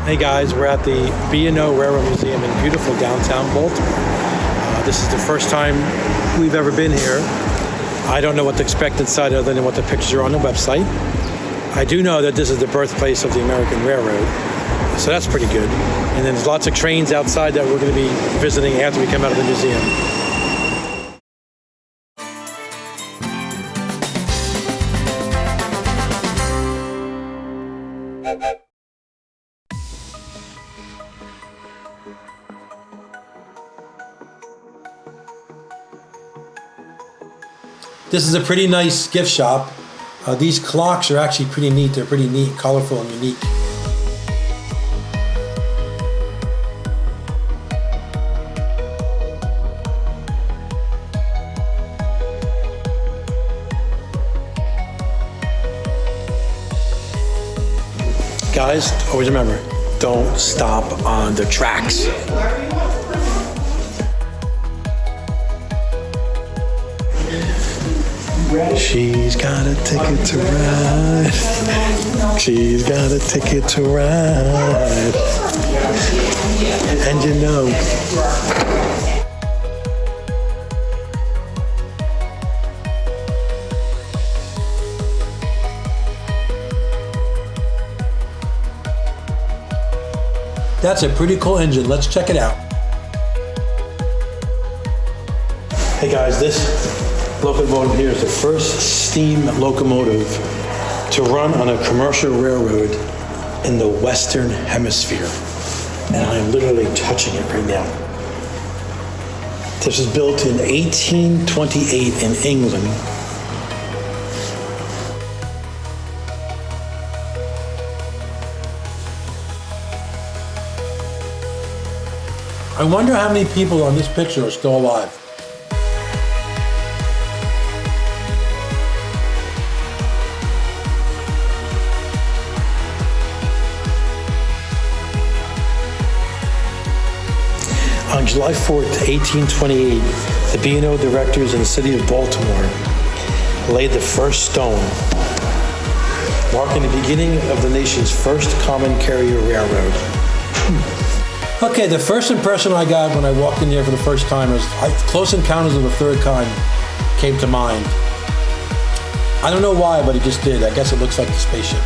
Hey guys, we're at the B&O Railroad Museum in beautiful downtown Baltimore. This is the first time we've ever been here. I don't know what to expect inside other than what the pictures are on the website. I do know that this is the birthplace of the American Railroad, so that's pretty good. And then there's lots of trains outside that we're going to be visiting after we come out of the museum. This is a pretty nice gift shop. These clocks are actually pretty neat. They're pretty neat, colorful, and unique. Guys, always remember, don't stop on the tracks. She's got a ticket to ride. She's got a ticket to ride. And you know. That's a pretty cool engine. Let's check it out. Hey guys, this locomotive here is the first steam locomotive to run on a commercial railroad in the Western Hemisphere. And I'm literally touching it right now. This was built in 1828 in England. I wonder how many people on this picture are still alive. On July 4th, 1828, the B&O directors in the city of Baltimore laid the first stone, marking the beginning of the nation's first common carrier railroad. Okay, the first impression I got when I walked in here for the first time was Close Encounters of the Third Kind came to mind. I don't know why, but it just did. I guess it looks like the spaceship.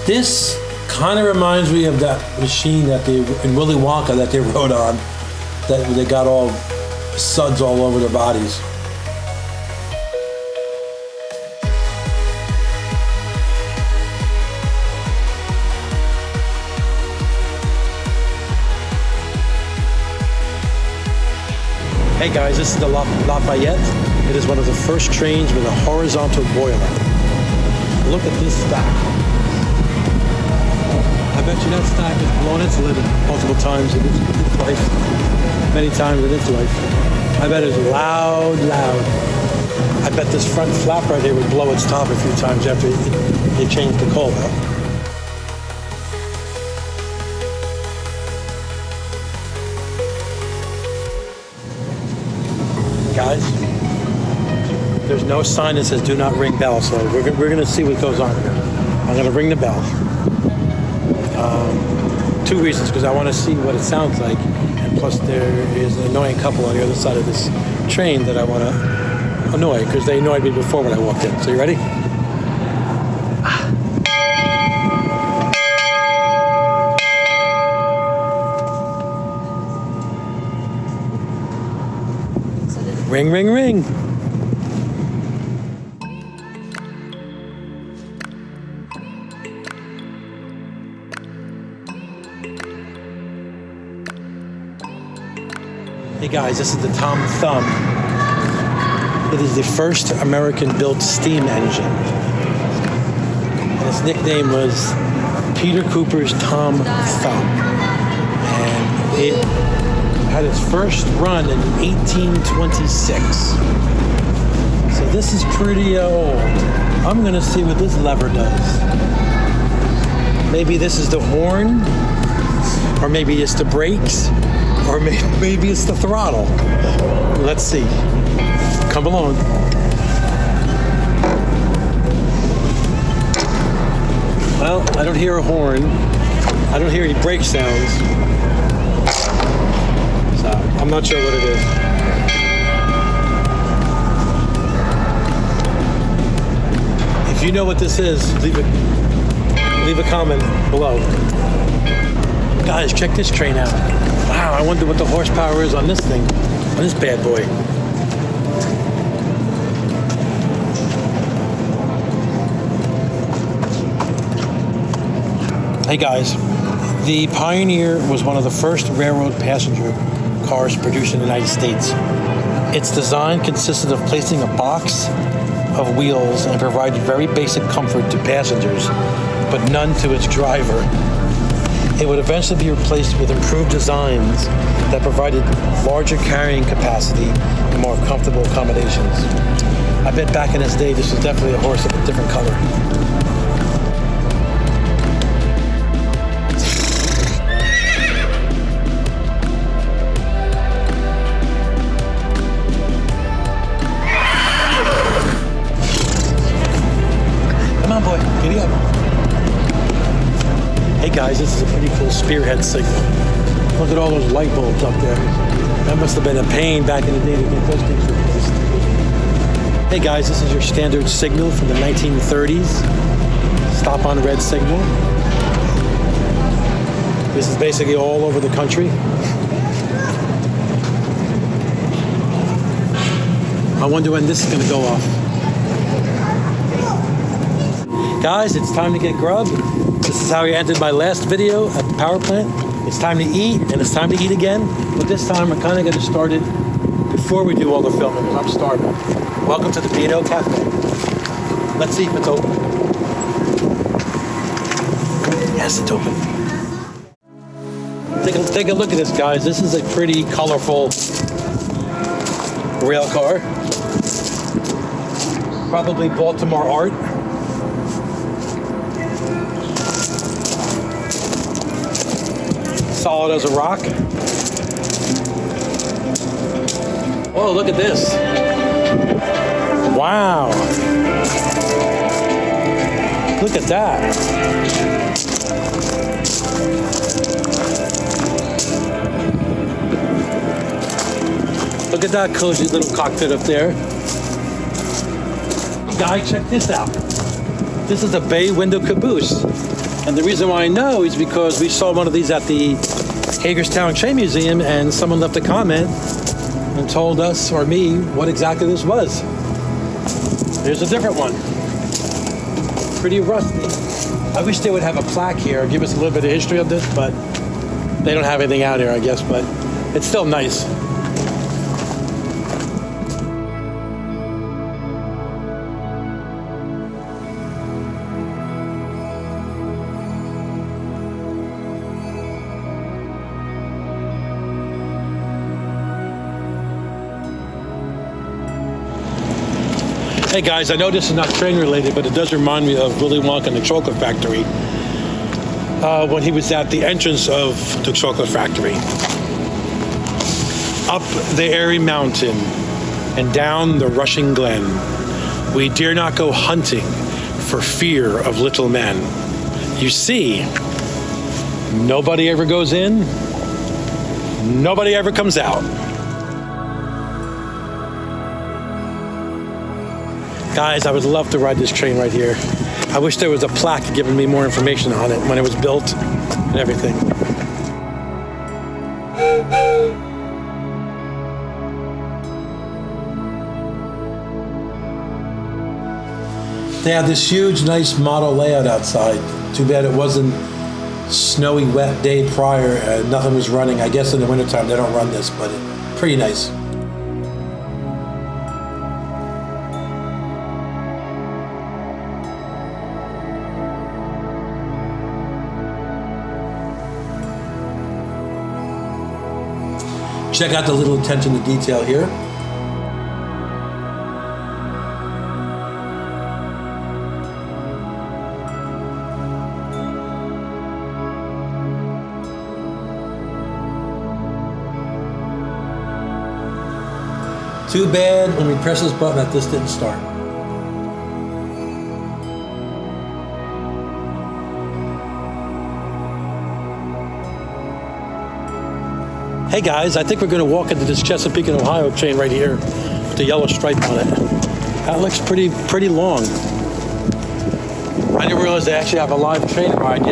This kind of reminds me of that machine that they, in Willy Wonka, that they rode on, that they got all suds all over their bodies. Hey guys, this is the Lafayette. It is one of the first trains with a horizontal boiler. Look at this stack. I bet you that stack has blown its lid multiple times in its life. Many times in its life. I bet it's loud. I bet this front flap right here would blow its top a few times after they changed the coal out. Guys, there's no sign that says do not ring bell, so we're going to see what goes on here. I'm going to ring the bell. Two reasons, because I want to see what it sounds like, and plus there is an annoying couple on the other side of this train that I want to annoy, because they annoyed me before when I walked in. So you ready? Ring, ring, ring. Hey guys, this is the Tom Thumb It is the first American-built steam engine. And its nickname was Peter Cooper's Tom Thumb. And it had its first run in 1826. So this is pretty old. I'm gonna see what this lever does. Maybe this is the horn, or maybe it's the brakes, or maybe it's the throttle. Let's see. Come along. Well, I don't hear a horn. I don't hear any brake sounds. So I'm not sure what it is. If you know what this is, leave a comment below. Guys, check this train out. Wow, I wonder what the horsepower is on this thing, on this bad boy. Hey guys, the Pioneer was one of the first railroad passenger cars produced in the United States. Its design consisted of placing a box of wheels and provided very basic comfort to passengers, but none to its driver. It would eventually be replaced with improved designs that provided larger carrying capacity and more comfortable accommodations. I bet back in its day, this was definitely a horse of a different color. Come on, boy, giddy up. Hey guys, this is a pretty cool spearhead signal. Look at all those light bulbs up there. That must have been a pain back in the day to get those things replaced. Hey guys, this is your standard signal from the 1930s. Stop on red signal. This is basically all over the country. I wonder when this is going to go off. Guys, it's time to get grub. This is how I ended my last video at the power plant. It's time to eat, and it's time to eat again. But this time, we're kind of going to start it before we do all the filming, because I'm starving. Welcome to the B&O Cafe. Let's see if it's open. Yes, it's open. Take a look at this, guys. This is a pretty colorful rail car. Probably Baltimore art. Solid as a rock. Oh, look at this. Wow. Look at that. Look at that cozy little cockpit up there. Guy, check this out. This is a bay window caboose. And the reason why I know is because we saw one of these at the Hagerstown Train Museum, and someone left a comment and told us, or me, what exactly this was. Here's a different one. Pretty rusty. I wish they would have a plaque here, give us a little bit of history of this, but they don't have anything out here, I guess, but it's still nice. Hey guys, I know this is not train related, but it does remind me of Willy Wonka and the Chocolate Factory. When he was at the entrance of the Chocolate Factory. Up the airy mountain and down the rushing glen, we dare not go hunting for fear of little men. You see, nobody ever goes in, nobody ever comes out. Guys, I would love to ride this train right here. I wish there was a plaque giving me more information on it when it was built and everything. They had this huge, nice model layout outside. Too bad it wasn't snowy, wet day prior. Nothing was running. I guess in the wintertime they don't run this, but pretty nice. Check out the little attention to detail here. Too bad when we press this button that this didn't start. Hey guys, I think we're going to walk into this Chesapeake and Ohio train right here with the yellow stripe on it. That looks pretty long. I didn't realize they actually have a live train ride.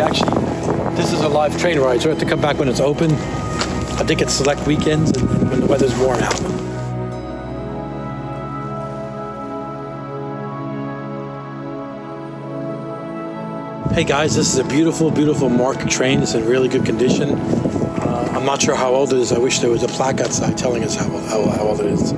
This is a live train ride, so we have to come back when it's open. I think it's select weekends and when the weather's warm out. Hey guys, this is a beautiful, beautiful marked train. It's in really good condition. I'm not sure how old it is. I wish there was a plaque outside telling us how old it is.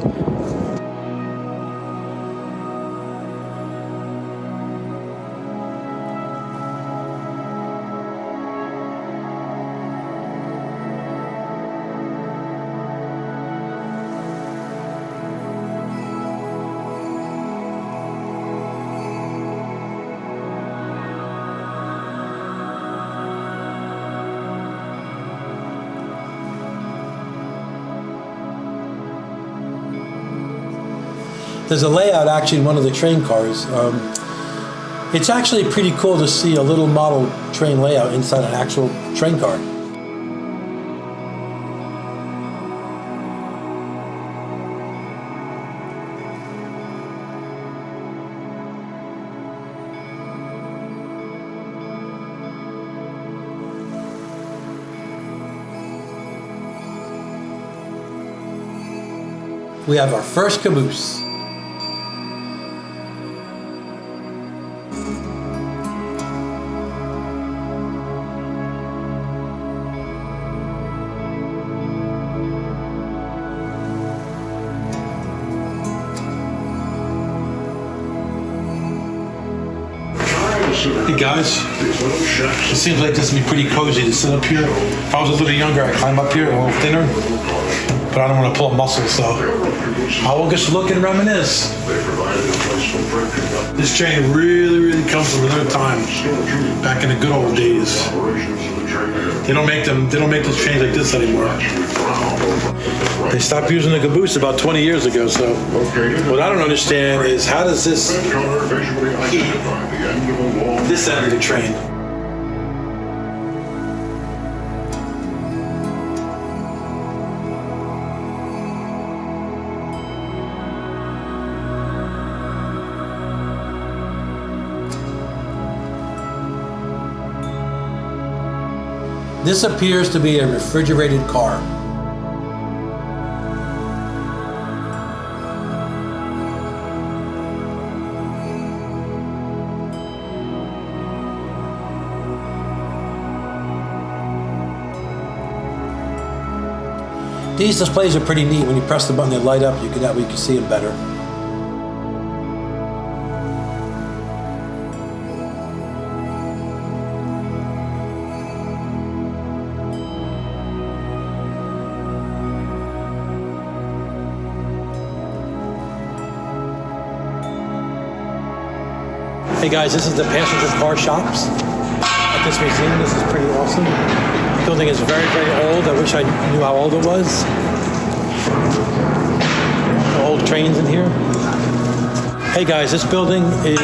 There's a layout actually in one of the train cars. It's actually pretty cool to see a little model train layout inside an actual train car. We have our first caboose. Hey guys, it seems like this would be pretty cozy to sit up here. If I was a little younger, I'd climb up here a little thinner, but I don't want to pull a muscle, so I will just look and reminisce. This train really comes from another time, back in the good old days. They don't make those trains like this anymore. They stopped using the caboose about 20 years ago, so what I don't understand is how does this heat this end of the train? This appears to be a refrigerated car. These displays are pretty neat. When you press the button, they light up. That way you can see them better. Hey guys, this is the passenger car shops at this museum. This is pretty awesome. The building is very old. I wish I knew how old it was. The old trains in here. Hey guys, this building is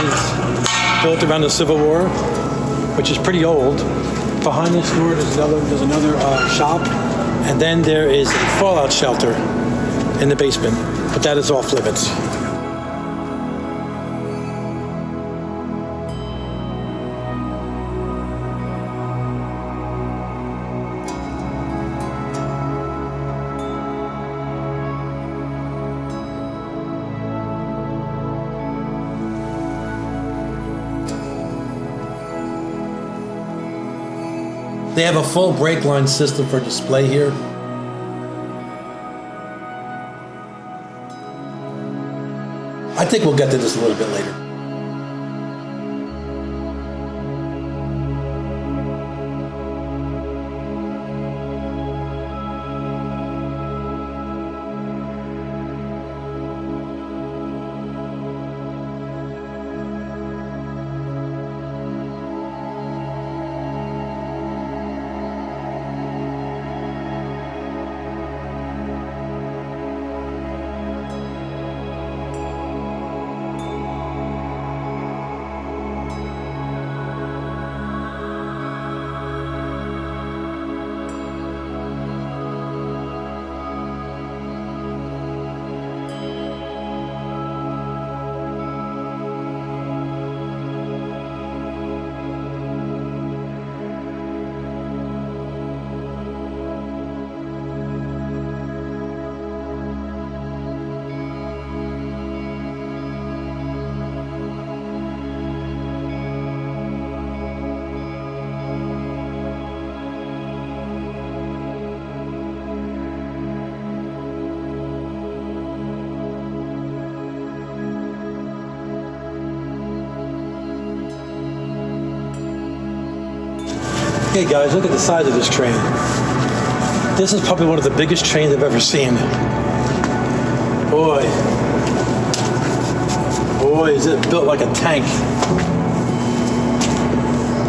built around the Civil War, which is pretty old. Behind this door, there's another shop, and then there is a fallout shelter in the basement, but that is off limits. They have a full brake line system for display here. I think we'll get to this a little bit later. Hey guys, look at the size of this train. This is probably one of the biggest trains I've ever seen. Boy, is it built like a tank.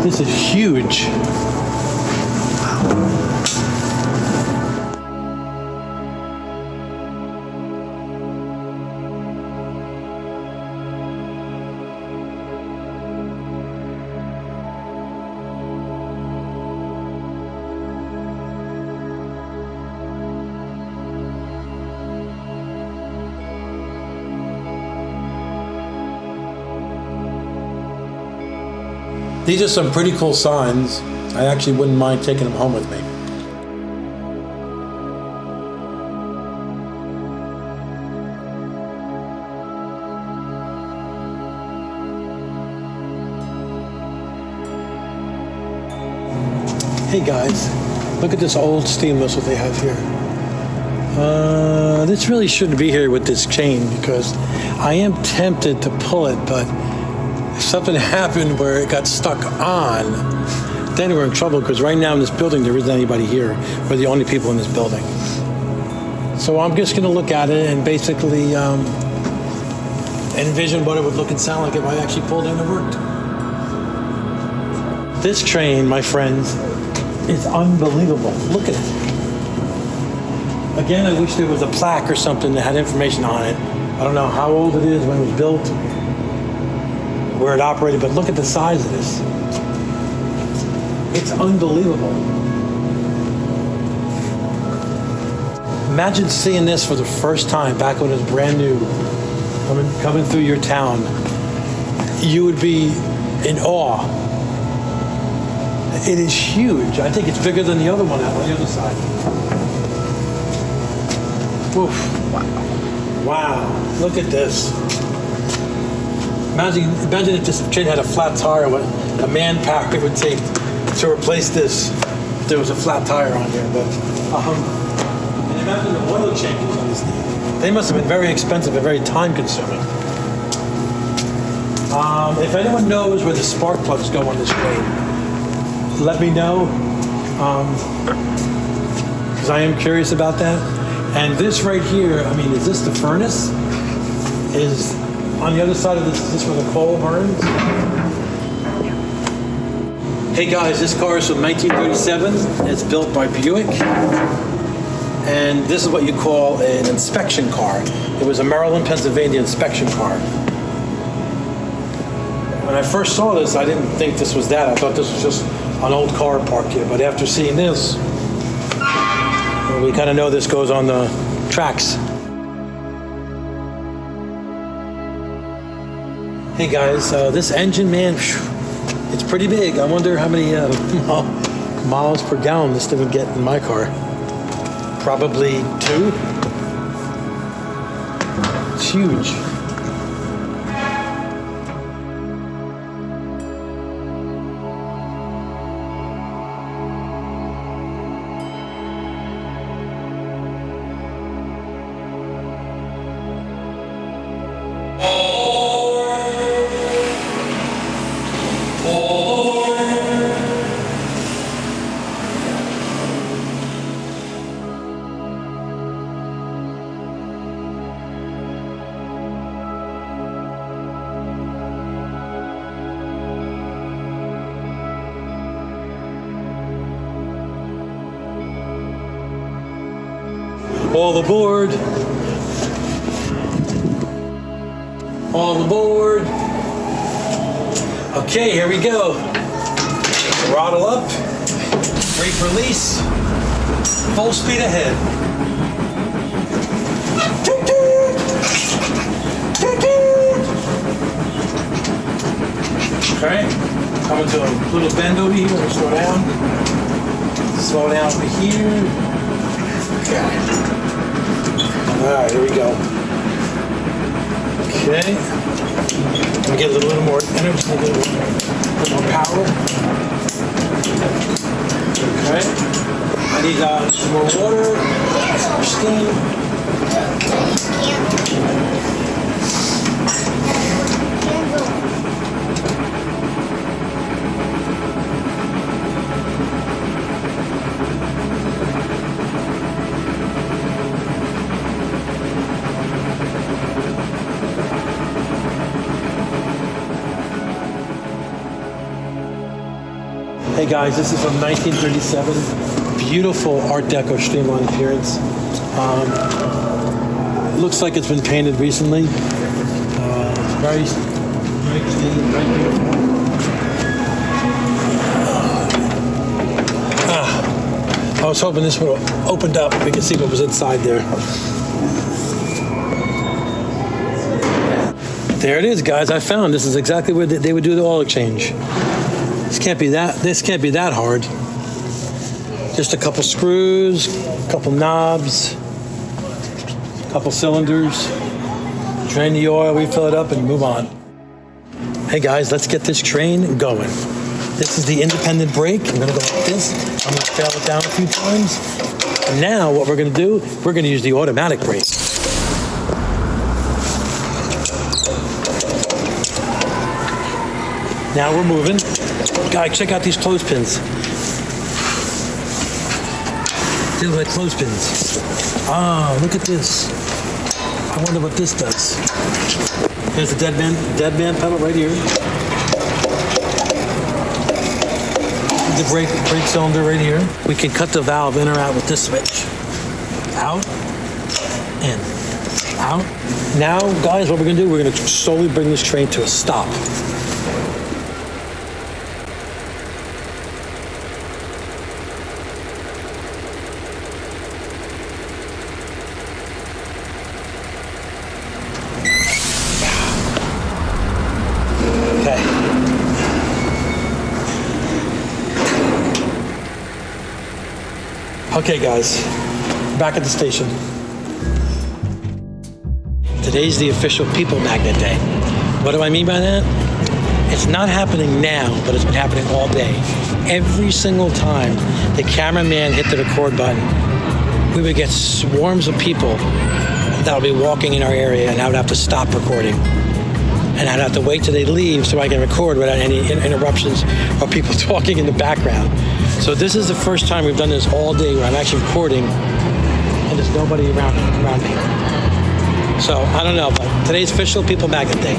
This is huge. These are some pretty cool signs. I actually wouldn't mind taking them home with me. Hey guys, look at this old steam whistle they have here. This really shouldn't be here with this chain because I am tempted to pull it, but if something happened where it got stuck on, then we're in trouble because right now in this building there isn't anybody here. We're the only people in this building. So I'm just going to look at it and basically envision what it would look and sound like if I actually pulled it and it worked. This train, my friends, is unbelievable. Look at it. Again, I wish there was a plaque or something that had information on it. I don't know how old it is, when it was built, where it operated, but look at the size of this. It's unbelievable. Imagine seeing this for the first time back when it was brand new, coming through your town. You would be in awe. It is huge. I think it's bigger than the other one out on the other side. Woof. Wow. Look at this. Imagine if this train had a flat tire, what a manpower it would take to replace this if there was a flat tire on here. But and imagine the oil changes on this thing. They must have been very expensive and very time consuming. If anyone knows where the spark plugs go on this train, let me know, because I am curious about that. And this right here, I mean, is this the furnace? Is on the other side of this, is this where the coal burns? Hey guys, this car is from 1937. It's built by Buick. And this is what you call an inspection car. It was a Maryland, Pennsylvania inspection car. When I first saw this, I didn't think this was that. I thought this was just an old car parked here. But after seeing this, we kind of know this goes on the tracks. Hey guys, this engine, man, it's pretty big. I wonder how many miles per gallon this thing would get in my car. Probably 2. It's huge. All aboard. All aboard. Okay, here we go. Throttle up. Brake release. Full speed ahead. Okay, coming to a little bend over here. We'll slow down. Slow down over here. Okay. All right, here we go. Okay. Let me get a little more energy, a little more power. Okay. I need some more water, some more steam. Hey guys, this is from 1937. Beautiful Art Deco streamlined appearance. Looks like it's been painted recently. Very clean, very beautiful. I was hoping this would have opened up. We could see what was inside there. There it is, guys. I found this is exactly where they would do the oil exchange. This can't be that hard. Just a couple screws, a couple knobs, a couple cylinders. Drain the oil, refill it up, and move on. Hey guys, let's get this train going. This is the independent brake. I'm gonna go like this. I'm gonna fail it down a few times. And now what we're gonna do, we're gonna use the automatic brake. Now we're moving. Guys, check out these clothespins. They look like clothespins. Ah, look at this. I wonder what this does. There's the dead man pedal right here. The brake cylinder right here. We can cut the valve in or out with this switch. Out, in, out. Now, guys, what we're gonna do, we're gonna slowly bring this train to a stop. Okay guys, back at the station. Today's the official People Magnet Day. What do I mean by that? It's not happening now, but it's been happening all day. Every single time the cameraman hit the record button, we would get swarms of people that would be walking in our area, and I would have to stop recording. And I'd have to wait till they leave so I can record without any interruptions or people talking in the background. So this is the first time we've done this all day where I'm actually recording and there's nobody around me. So I don't know, but today's official People Magnet Day.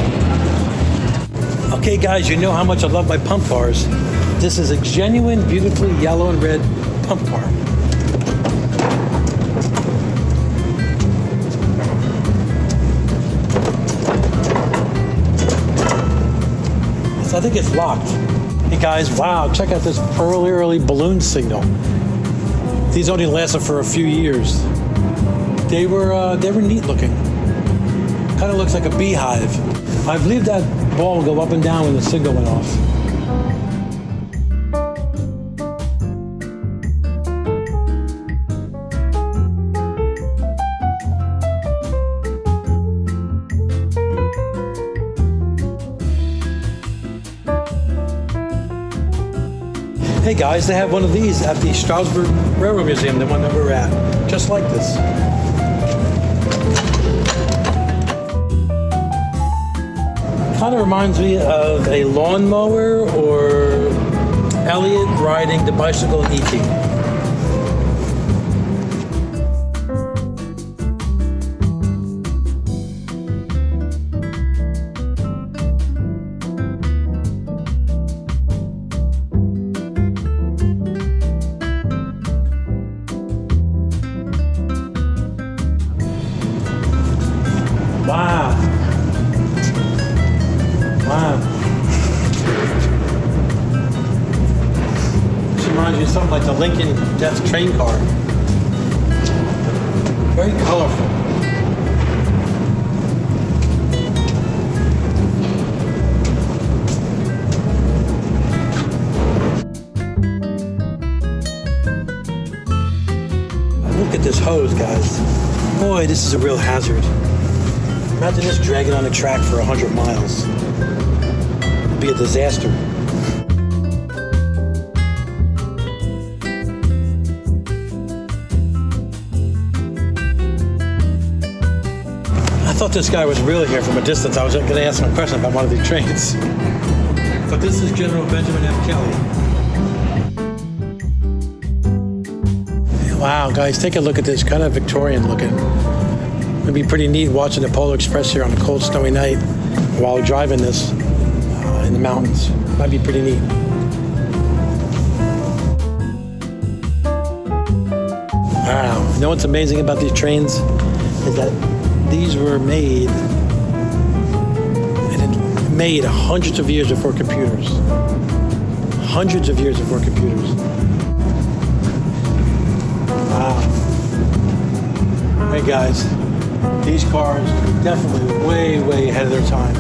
Okay guys, you know how much I love my pump cars. This is a genuine, beautifully yellow and red pump car. I think it's locked. Hey guys, wow, check out this early balloon signal. These only lasted for a few years. They were neat looking. Kind of looks like a beehive. I believe that ball would go up and down when the signal went off. Hey guys, they have one of these at the Strasbourg Railroad Museum, the one that we're at. Just like this. Kind of reminds me of a lawnmower or Elliot riding the bicycle in E.T. Wow. This reminds me of something like the Lincoln Death train car. Very colorful. Look at this hose, guys. Boy, this is a real hazard. Imagine this dragging on the track for 100 miles. It'd be a disaster. I thought this guy was really here from a distance. I was going to ask him a question about one of these trains. But this is General Benjamin F. Kelly. Wow, guys, take a look at this. Kind of Victorian looking. It'd be pretty neat watching the Polar Express here on a cold, snowy night while driving this in the mountains. Might be pretty neat. know what's amazing about these trains is that these were made hundreds of years before computers. Hundreds of years before computers. Wow. Hey guys, these cars are definitely way, way ahead of their time.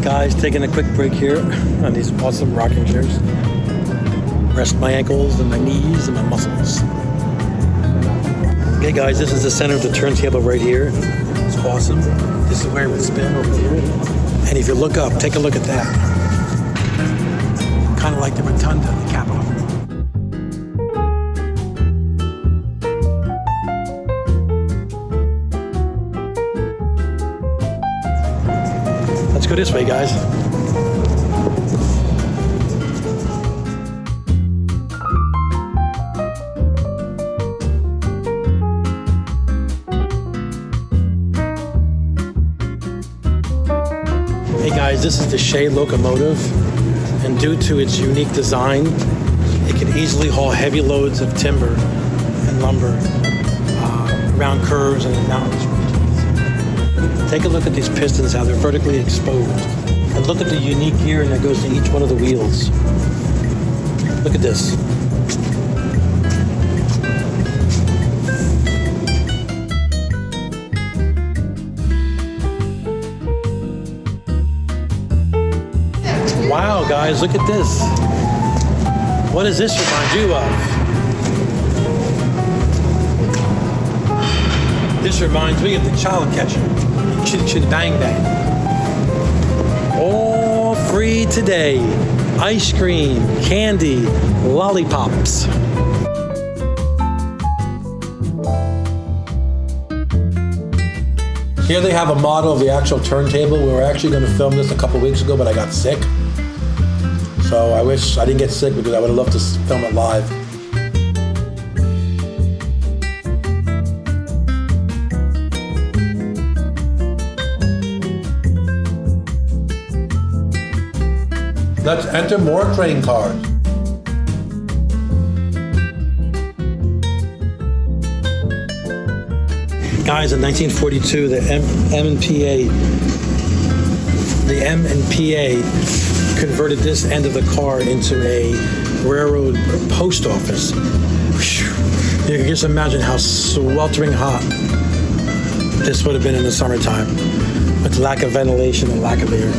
Guys, taking a quick break here on these awesome rocking chairs. Rest my ankles and my knees and my muscles. Okay guys, this is the center of the turntable right here. It's awesome. This is where it would spin over here. And if you look up, take a look at that. Kind of like the rotunda of the Capitol. Let's go this way, guys. Hey guys, this is the Shea locomotive, and due to its unique design, it can easily haul heavy loads of timber and lumber around curves and in mountains regions. Take a look at these pistons, how they're vertically exposed, and look at the unique gearing that goes to each one of the wheels. Look at this. Wow, guys, look at this. What does this remind you of? This reminds me of the child catcher. Chitty chitty bang bang. All free today. Ice cream, candy, lollipops. Here they have a model of the actual turntable. We were actually going to film this a couple weeks ago, but I got sick. So I wish I didn't get sick because I would have loved to film it live. Let's enter more train cars. Guys, in 1942, the M&PA converted this end of the car into a railroad post office. You can just imagine how sweltering hot this would have been in the summertime with lack of ventilation and lack of air.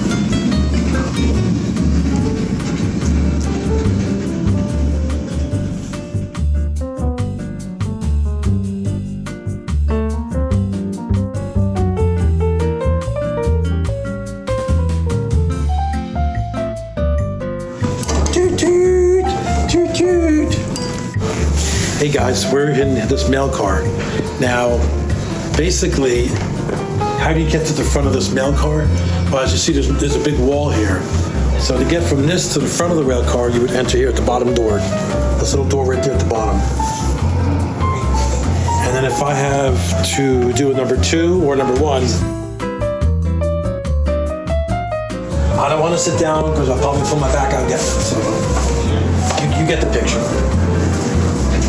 Hey guys, we're in this mail car. Now, basically, how do you get to the front of this mail car? Well, as you see, there's a big wall here. So to get from this to the front of the rail car, you would enter here at the bottom door. This little door right there at the bottom. And then if I have to do a number 2 or number 1, I don't want to sit down because I'll probably pull my back out again. So you get the picture.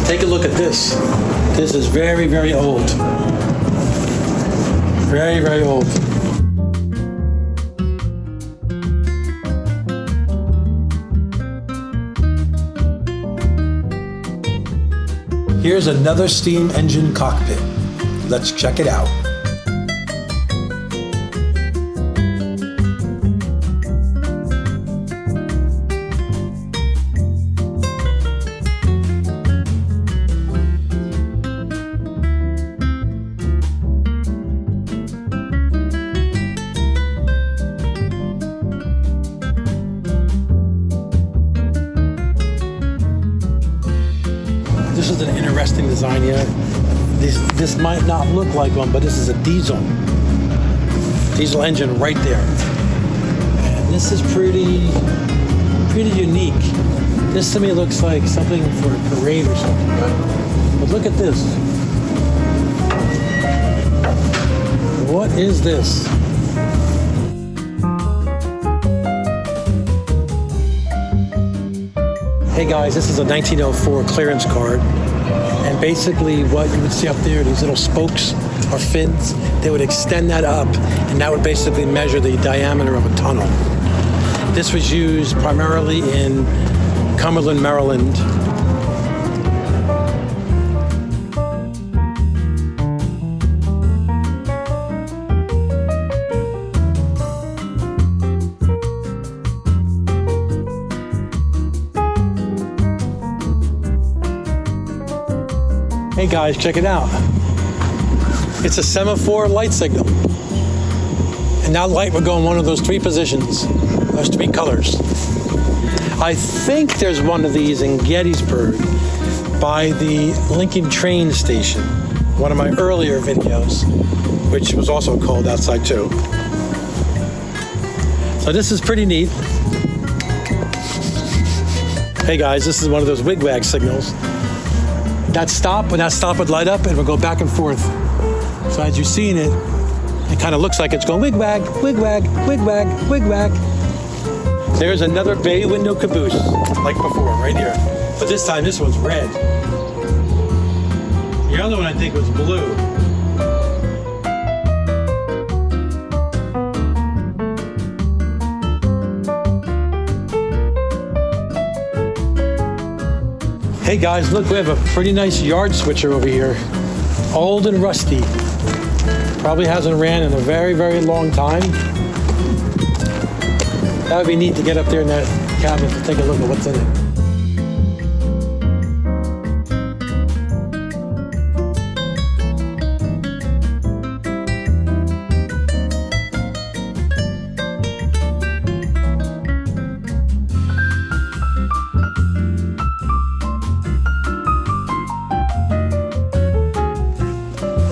Take a look at this. This is very, very old. Very, very old. Here's another steam engine cockpit. Let's check it out. This is an interesting design here. This might not look like one, but this is a diesel engine right there. And this is pretty unique. This to me looks like something for a parade or something. But look at this. What is this? Hey guys, this is a 1904 clearance card. And basically what you would see up there, these little spokes or fins, they would extend that up, and that would basically measure the diameter of a tunnel. This was used primarily in Cumberland, Maryland. Hey guys, check it out. It's a semaphore light signal. And that light would go in one of those three positions, those three colors. I think there's one of these in Gettysburg by the Lincoln train station, one of my earlier videos, which was also cold outside too. So this is pretty neat. Hey guys, this is one of those wigwag signals. That stop, when that stop would light up, it would go back and forth. So as you're seeing it, it kind of looks like it's going wigwag, wigwag, wigwag, wigwag. There's another bay window caboose, like before, right here. But this time, this one's red. The other one, I think, was blue. Hey guys, look, we have a pretty nice yard switcher over here. Old and rusty. Probably hasn't ran in a very, very long time. That would be neat to get up there in that cabinet to take a look at what's in it.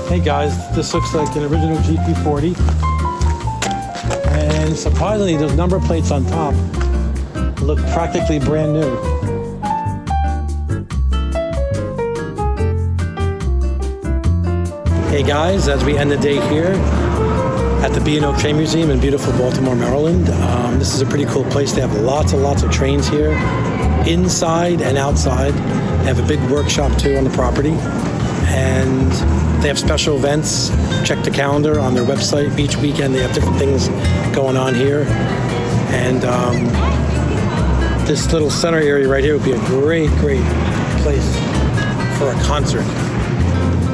Hey guys, this looks like an original GP40. And surprisingly, those number plates on top look practically brand new. Hey guys, as we end the day here at the B&O Train Museum in beautiful Baltimore, Maryland. This is a pretty cool place. They have lots and lots of trains here, inside and outside. They have a big workshop too on the property. And they have special events. Check the calendar on their website. Each weekend they have different things going on here. And this little center area right here would be a great, great place for a concert.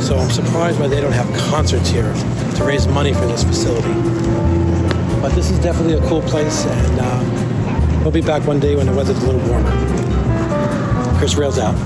So I'm surprised why they don't have concerts here to raise money for this facility. But this is definitely a cool place, and we'll be back one day when the weather's a little warmer. Chris Rails out.